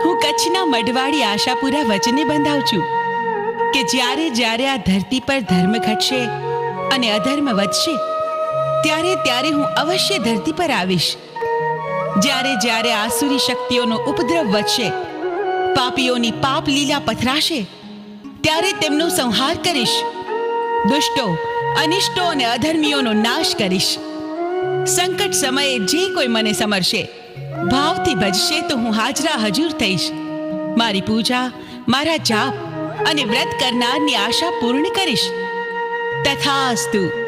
હું કચ્છના મઢવાડી આશાપુરા વચને બંધાવું છું કે જ્યારે જ્યારે આ ધરતી પર ધર્મ ઘટશે અને અધર્મ વધશે, ત્યારે ત્યારે હું અવશ્ય ધરતી પર આવીશ. જ્યારે જ્યારે આસુરી શક્તિઓનો ઉપદ્રવ વધશે, પાપીઓની પાપ લીલા પથરાશે, ત્યારે તેમનો સંહાર કરીશ. દુષ્ટો, અનિષ્ટો અને અધર્મીઓનો નાશ કરીશ. સંકટ સમયે જે કોઈ મને સમરશે, ભાવથી ભજશે તો હું હાજરા હજૂર થઈશ. મારી પૂજા, મારા જાપ અને વ્રત કરનારની આશા પૂર્ણ કરીશ. તથાસ્તુ.